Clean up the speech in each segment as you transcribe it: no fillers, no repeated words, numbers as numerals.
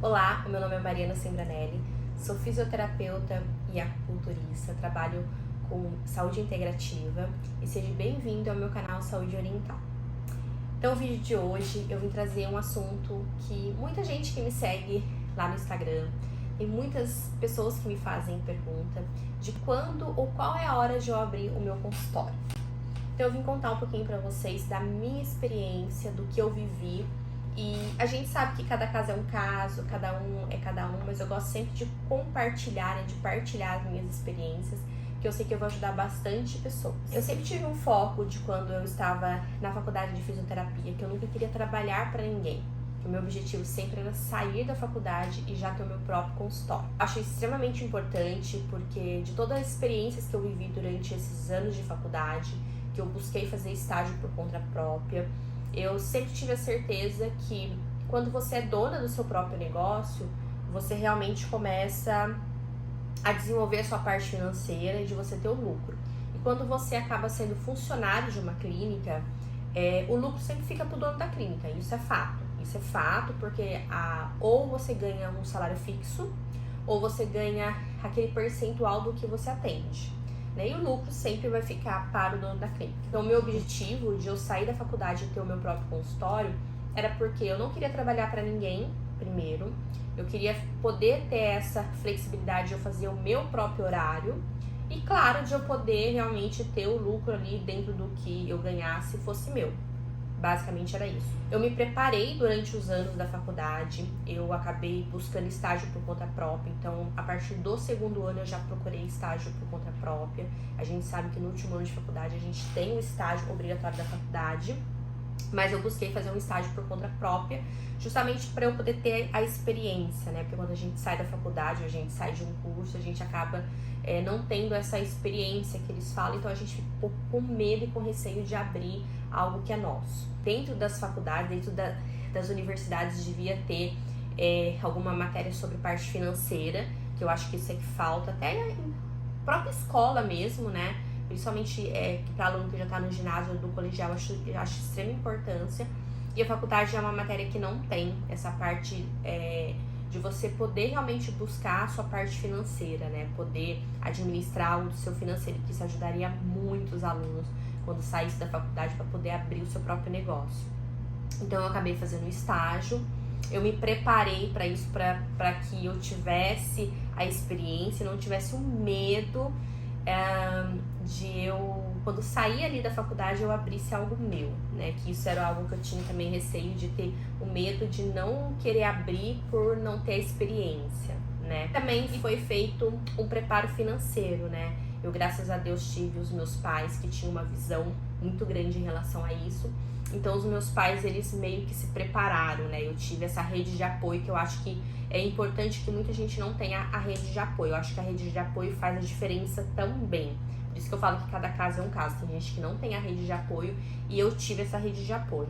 Olá, o meu nome é Mariana Sembranelli, sou fisioterapeuta e acupunturista, trabalho com saúde integrativa e seja bem-vindo ao meu canal Saúde Oriental. Então, o vídeo de hoje eu vim trazer um assunto que muita gente que me segue lá no Instagram, tem muitas pessoas que me fazem pergunta de quando ou qual é a hora de eu abrir o meu consultório. Então, eu vim contar um pouquinho para vocês da minha experiência, do que eu vivi. E a gente sabe que cada caso é um caso, cada um é cada um, mas eu gosto sempre de compartilhar, de partilhar as minhas experiências, que eu sei que eu vou ajudar bastante pessoas. Eu sempre tive um foco de quando eu estava na faculdade de fisioterapia, que eu nunca queria trabalhar para ninguém. O meu objetivo sempre era sair da faculdade e já ter o meu próprio consultório. Acho extremamente importante porque de todas as experiências que eu vivi durante esses anos de faculdade, que eu busquei fazer estágio por conta própria, eu sempre tive a certeza que quando você é dona do seu próprio negócio, você realmente começa a desenvolver a sua parte financeira e de você ter o lucro. E quando você acaba sendo funcionário de uma clínica, o lucro sempre fica pro dono da clínica, isso é fato. Isso é fato porque ou você ganha um salário fixo, ou você ganha aquele percentual do que você atende. E o lucro sempre vai ficar para o dono da clínica. Então, o meu objetivo de eu sair da faculdade e ter o meu próprio consultório era porque eu não queria trabalhar para ninguém, primeiro. Eu queria poder ter essa flexibilidade de eu fazer o meu próprio horário. E, claro, de eu poder realmente ter o lucro ali dentro do que eu ganhasse fosse meu. Basicamente era isso. Eu me preparei durante os anos da faculdade, eu acabei buscando estágio por conta própria, então a partir do segundo ano eu já procurei estágio por conta própria. A gente sabe que no último ano de faculdade a gente tem o estágio obrigatório da faculdade, mas eu busquei fazer um estágio por conta própria, justamente para eu poder ter a experiência, né? Porque quando a gente sai da faculdade, a gente sai de um curso, a gente acaba não tendo essa experiência que eles falam, então a gente fica um pouco com medo e com receio de abrir algo que é nosso. Dentro das faculdades, dentro das universidades, devia ter alguma matéria sobre parte financeira, que eu acho que isso é que falta, até em própria escola mesmo, né? Principalmente para aluno que já está no ginásio ou do colegial, eu acho de extrema importância. E a faculdade é uma matéria que não tem essa parte de você poder realmente buscar a sua parte financeira, né? Poder administrar o seu financeiro, que isso ajudaria muitos alunos quando saísse da faculdade para poder abrir o seu próprio negócio. Então eu acabei fazendo um estágio, eu me preparei para isso, para que eu tivesse a experiência, não tivesse um medo de eu, quando sair ali da faculdade, eu abrisse algo meu, né? Que isso era algo que eu tinha também receio de ter o medo de não querer abrir por não ter a experiência, né? Também foi feito um preparo financeiro, né? Eu, graças a Deus, tive os meus pais que tinham uma visão muito grande em relação a isso. Então, os meus pais, eles meio que se prepararam, né? Eu tive essa rede de apoio que eu acho que é importante que muita gente não tenha a rede de apoio. Eu acho que a rede de apoio faz a diferença também. Por isso que eu falo que cada caso é um caso. Tem gente que não tem a rede de apoio e eu tive essa rede de apoio.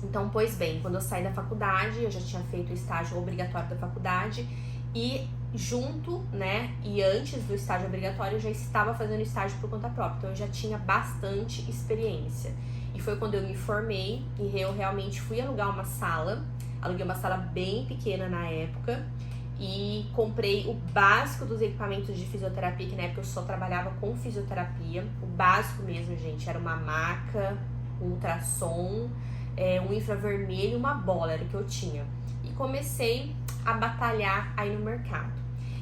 Então, pois bem, quando eu saí da faculdade, eu já tinha feito o estágio obrigatório da faculdade e junto, né, e antes do estágio obrigatório, eu já estava fazendo estágio por conta própria. Então, eu já tinha bastante experiência. E foi quando eu me formei e eu realmente fui alugar uma sala. Aluguei uma sala bem pequena na época e comprei o básico dos equipamentos de fisioterapia, que na época eu só trabalhava com fisioterapia. O básico mesmo, gente, era uma maca, um ultrassom, um infravermelho e uma bola, era o que eu tinha. E comecei a batalhar aí no mercado.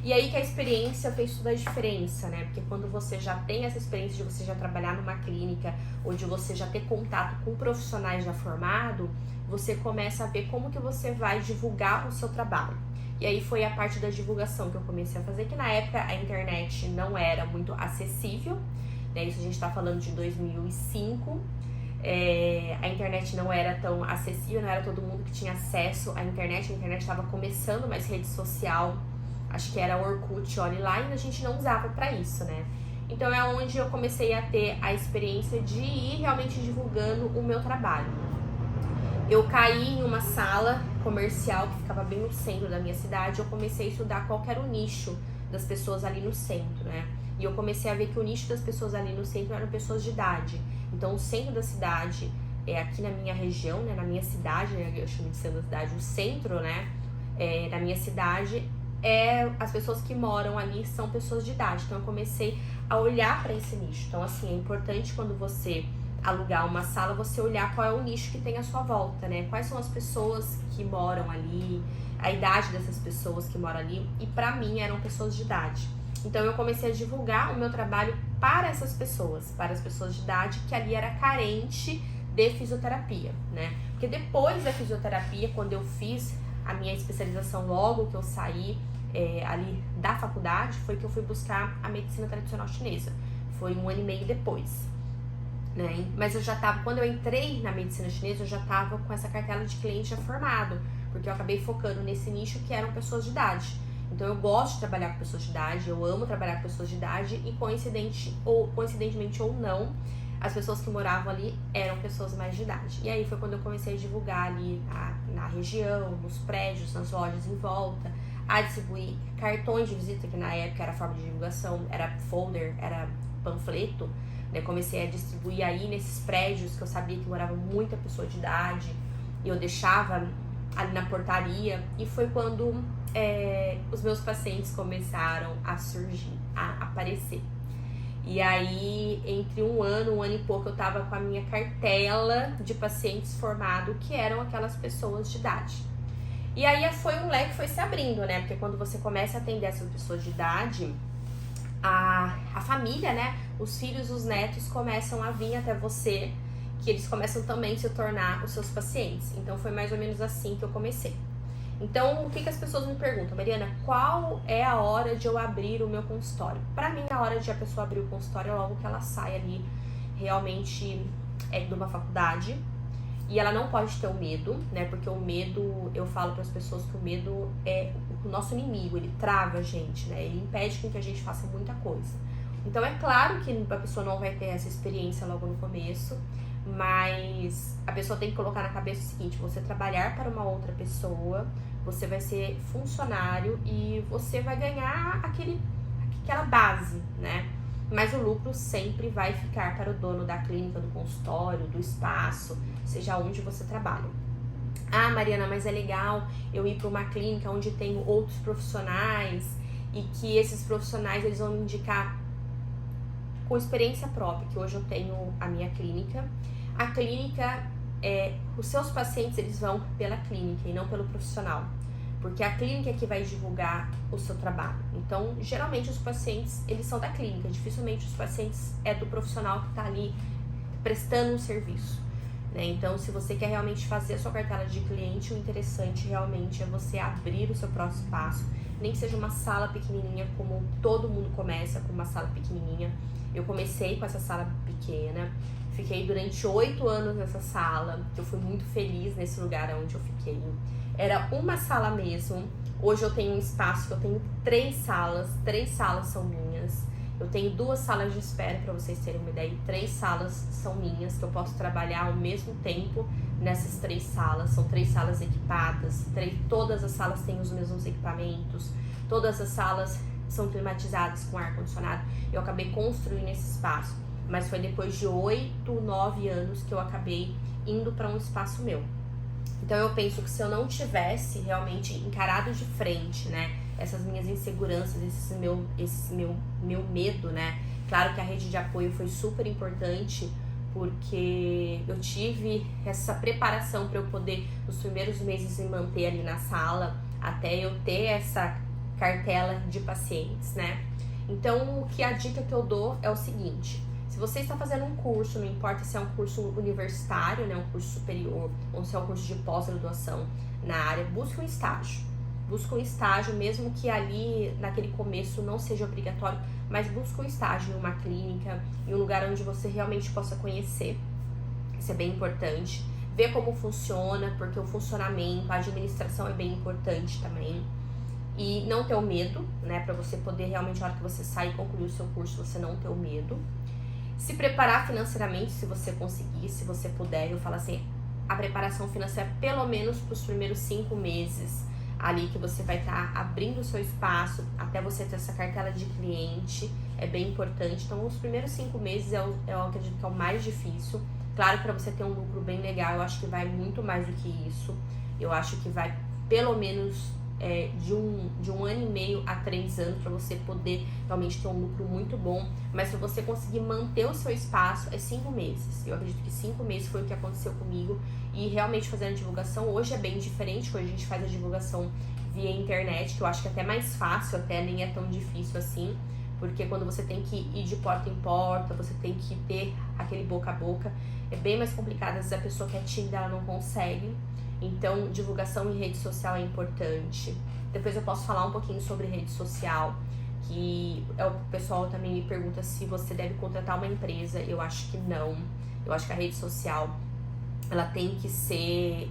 E aí que a experiência fez toda a diferença, né? Porque quando você já tem essa experiência de você já trabalhar numa clínica ou de você já ter contato com profissionais já formados, você começa a ver como que você vai divulgar o seu trabalho. E aí foi a parte da divulgação que eu comecei a fazer, que na época a internet não era muito acessível, né? Isso a gente tá falando de 2005. A internet não era tão acessível, não era todo mundo que tinha acesso à internet. A internet estava começando, mas rede social, acho que era Orkut, olha lá, e a gente não usava para isso, né? Então é onde eu comecei a ter a experiência de ir realmente divulgando o meu trabalho. Eu caí em uma sala comercial que ficava bem no centro da minha cidade. Eu comecei a estudar qual era o nicho das pessoas ali no centro, né? E eu comecei a ver que o nicho das pessoas ali no centro eram pessoas de idade. Então o centro da cidade, aqui na minha região, né, na minha cidade, né, eu chamo de centro da cidade, o centro, né, na minha cidade, as pessoas que moram ali são pessoas de idade. Então eu comecei a olhar para esse nicho. Então assim, é importante quando você alugar uma sala, você olhar qual é o nicho que tem à sua volta, né? Quais são as pessoas que moram ali, a idade dessas pessoas que moram ali. E pra mim eram pessoas de idade. Então eu comecei a divulgar o meu trabalho para essas pessoas, para as pessoas de idade que ali era carente de fisioterapia, né? Porque depois da fisioterapia, quando eu fiz a minha especialização, logo que eu saí ali da faculdade, foi que eu fui buscar a medicina tradicional chinesa. Foi 1 ano e meio depois, né? Mas eu já tava, quando eu entrei na medicina chinesa, eu já tava com essa cartela de cliente já formado, porque eu acabei focando nesse nicho que eram pessoas de idade. Então eu gosto de trabalhar com pessoas de idade, eu amo trabalhar com pessoas de idade e coincidentemente ou não, as pessoas que moravam ali eram pessoas mais de idade. E aí foi quando eu comecei a divulgar ali na região, nos prédios, nas lojas em volta, a distribuir cartões de visita, que na época era forma de divulgação, era folder, era panfleto, né? Comecei a distribuir aí nesses prédios que eu sabia que morava muita pessoa de idade, e eu deixava ali na portaria, e foi quando os meus pacientes começaram a surgir, a aparecer. E aí, entre 1 ano e pouco, eu tava com a minha cartela de pacientes formado, que eram aquelas pessoas de idade. E aí foi um leque que foi se abrindo, né? Porque quando você começa a atender essas pessoas de idade, a família, né? Os filhos, os netos começam a vir até você, que eles começam também a se tornar os seus pacientes. Então foi mais ou menos assim que eu comecei. Então, o que as pessoas me perguntam, Mariana, qual é a hora de eu abrir o meu consultório? Pra mim, a hora de a pessoa abrir o consultório é logo que ela sai ali realmente de uma faculdade. E ela não pode ter o medo, né? Porque o medo, eu falo para as pessoas que o medo é o nosso inimigo, ele trava a gente, né? Ele impede que a gente faça muita coisa. Então, é claro que a pessoa não vai ter essa experiência logo no começo, mas a pessoa tem que colocar na cabeça o seguinte: você trabalhar para uma outra pessoa, você vai ser funcionário e você vai ganhar aquela base, né? Mas o lucro sempre vai ficar para o dono da clínica, do consultório, do espaço, seja onde você trabalha. Ah, Mariana, mas é legal eu ir para uma clínica onde tenho outros profissionais e que esses profissionais eles vão me indicar com experiência própria, que hoje eu tenho a minha clínica. A clínica, os seus pacientes eles vão pela clínica e não pelo profissional, porque a clínica é que vai divulgar o seu trabalho. Então, geralmente os pacientes, eles são da clínica, dificilmente os pacientes do profissional que está ali prestando um serviço, né? Então, se você quer realmente fazer a sua cartela de cliente, o interessante realmente é você abrir o seu próprio espaço, nem que seja uma sala pequenininha, como todo mundo começa com uma sala pequenininha. Eu comecei com essa sala pequena, fiquei durante 8 anos nessa sala, eu fui muito feliz nesse lugar onde eu fiquei. Era uma sala mesmo. Hoje eu tenho um espaço que eu tenho 3 salas são minhas. Eu tenho 2 salas de espera, para vocês terem uma ideia, e 3 salas são minhas, que eu posso trabalhar ao mesmo tempo nessas 3 salas. São 3 salas equipadas, todas as salas têm os mesmos equipamentos, todas as salas são climatizadas com ar-condicionado. Eu acabei construindo esse espaço, mas foi depois de 8, 9 anos que eu acabei indo para um espaço meu. Então eu penso que se eu não tivesse realmente encarado de frente, né, essas minhas inseguranças, esse meu medo, né, claro que a rede de apoio foi super importante, porque eu tive essa preparação para eu poder, nos primeiros meses, me manter ali na sala, até eu ter essa cartela de pacientes, né. Então, a dica que eu dou é o seguinte: se você está fazendo um curso, não importa se é um curso universitário, né, um curso superior, ou se é um curso de pós-graduação na área, busque um estágio. Busque um estágio, mesmo que ali, naquele começo, não seja obrigatório, mas busque um estágio em uma clínica, em um lugar onde você realmente possa conhecer. Isso é bem importante. Ver como funciona, porque o funcionamento, a administração é bem importante também. E não ter o medo, né, para você poder realmente, na hora que você sair e concluir o seu curso, você não ter o medo. Se preparar financeiramente, se você conseguir, se você puder. Eu falo assim, a preparação financeira pelo menos para os primeiros 5 meses ali que você vai estar abrindo o seu espaço, até você ter essa cartela de cliente, é bem importante. Então, os primeiros 5 meses eu acredito que é o mais difícil. Claro, para você ter um lucro bem legal, eu acho que vai muito mais do que isso. Eu acho que vai pelo menos de um ano e meio a 3 anos para você poder realmente ter um lucro muito bom, mas para você conseguir manter o seu espaço é 5 meses. Eu acredito que 5 meses foi o que aconteceu comigo, e realmente fazendo a divulgação hoje é bem diferente. Hoje a gente faz a divulgação via internet, que eu acho que é até mais fácil, até nem é tão difícil assim, porque quando você tem que ir de porta em porta, você tem que ter aquele boca a boca, é bem mais complicado. Às vezes a pessoa que é tímida, ela não consegue. Então, divulgação em rede social é importante. Depois eu posso falar um pouquinho sobre rede social, que o pessoal também me pergunta se você deve contratar uma empresa. Eu acho que não. Eu acho que a rede social, ela tem que ser...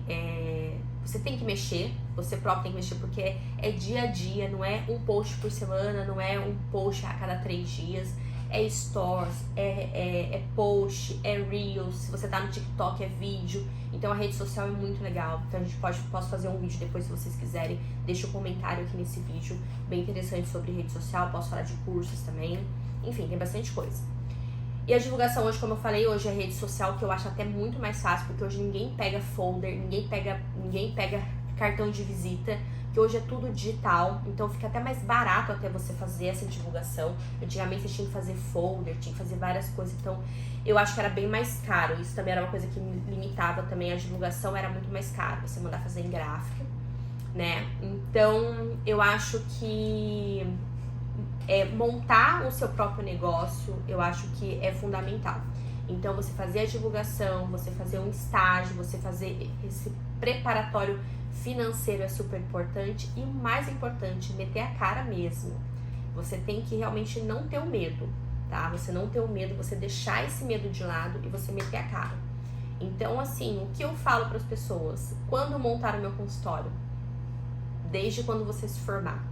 você tem que mexer, você próprio tem que mexer, porque é dia a dia, não é um post por semana, não é um post a cada 3 dias. É stories, é post, é reels, se você tá no TikTok é vídeo. Então a rede social é muito legal. Então a gente posso fazer um vídeo depois, se vocês quiserem. Deixa um comentário aqui nesse vídeo, bem interessante sobre rede social. Posso falar de cursos também. Enfim, tem bastante coisa. E a divulgação hoje, como eu falei, hoje é rede social, que eu acho até muito mais fácil, porque hoje ninguém pega folder, ninguém pega cartão de visita, que hoje é tudo digital, então fica até mais barato até você fazer essa divulgação. Antigamente você tinha que fazer folder, tinha que fazer várias coisas, então eu acho que era bem mais caro. Isso também era uma coisa que me limitava também, a divulgação era muito mais caro, você mandar fazer em gráfico, né? Então eu acho que montar o seu próprio negócio, eu acho que é fundamental. Então você fazer a divulgação, você fazer um estágio, você fazer esse preparatório financeiro é super importante, e o mais importante, meter a cara mesmo. Você tem que realmente não ter o medo, tá? Você não ter o medo, você deixar esse medo de lado e você meter a cara. Então, assim, o que eu falo para as pessoas, quando montar o meu consultório, desde quando você se formar,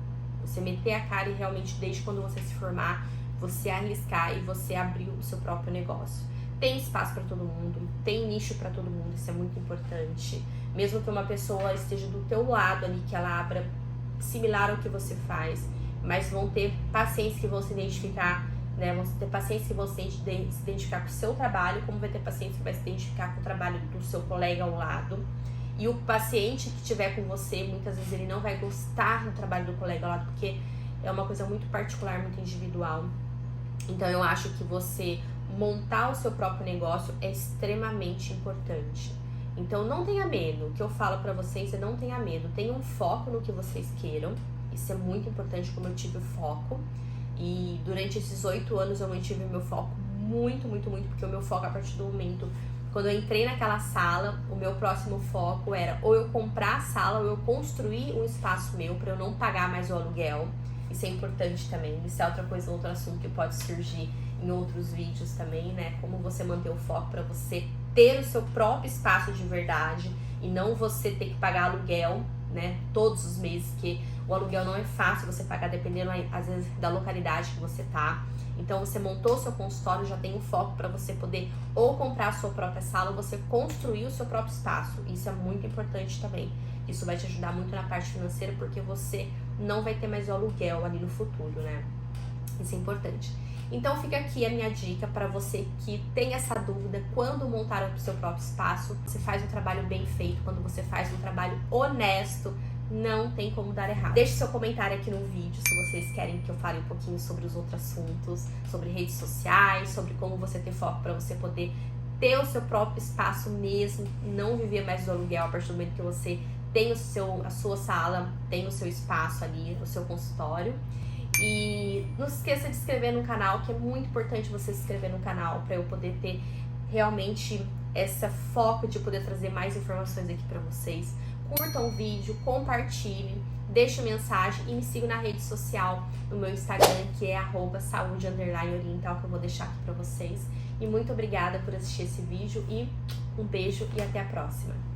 você meter a cara, e realmente desde quando você se formar, você arriscar e você abrir o seu próprio negócio. Tem espaço para todo mundo, tem nicho para todo mundo, isso é muito importante. Mesmo que uma pessoa esteja do teu lado ali, que ela abra similar ao que você faz, mas vão ter pacientes que vão se identificar, né? Vão ter pacientes que vão se identificar com o seu trabalho, como vai ter pacientes que vai se identificar com o trabalho do seu colega ao lado. E o paciente que estiver com você, muitas vezes ele não vai gostar do trabalho do colega ao lado, porque é uma coisa muito particular, muito individual. Então eu acho que você montar o seu próprio negócio é extremamente importante. Então não tenha medo. O que eu falo pra vocês é não tenha medo. Tenha um foco no que vocês queiram. Isso é muito importante, como eu tive o foco. E durante esses 8 anos eu mantive o meu foco muito, muito, muito. Porque o meu foco, a partir do momento, quando eu entrei naquela sala, o meu próximo foco era ou eu comprar a sala, ou eu construir um espaço meu pra eu não pagar mais o aluguel. Isso é importante também. Isso é outra coisa, outro assunto que pode surgir em outros vídeos também, né? Como você manter o foco para você ter o seu próprio espaço de verdade e não você ter que pagar aluguel, né? Todos os meses, que o aluguel não é fácil você pagar, dependendo, às vezes, da localidade que você tá. Então, você montou o seu consultório, já tem um foco para você poder ou comprar a sua própria sala, ou você construir o seu próprio espaço. Isso é muito importante também. Isso vai te ajudar muito na parte financeira, porque você não vai ter mais o aluguel ali no futuro, né? Isso é importante. Então fica aqui a minha dica para você que tem essa dúvida, quando montar o seu próprio espaço, você faz um trabalho bem feito, quando você faz um trabalho honesto, não tem como dar errado. Deixe seu comentário aqui no vídeo se vocês querem que eu fale um pouquinho sobre os outros assuntos, sobre redes sociais, sobre como você ter foco para você poder ter o seu próprio espaço mesmo, não viver mais do aluguel a partir do momento que você tem a sua sala, tem o seu espaço ali, o seu consultório. E não se esqueça de se inscrever no canal, que é muito importante você se inscrever no canal para eu poder ter realmente esse foco de poder trazer mais informações aqui para vocês. Curtam o vídeo, compartilhem, deixem mensagem e me sigam na rede social, no meu Instagram, que é @saúde_oriental, que eu vou deixar aqui para vocês. E muito obrigada por assistir esse vídeo e um beijo e até a próxima.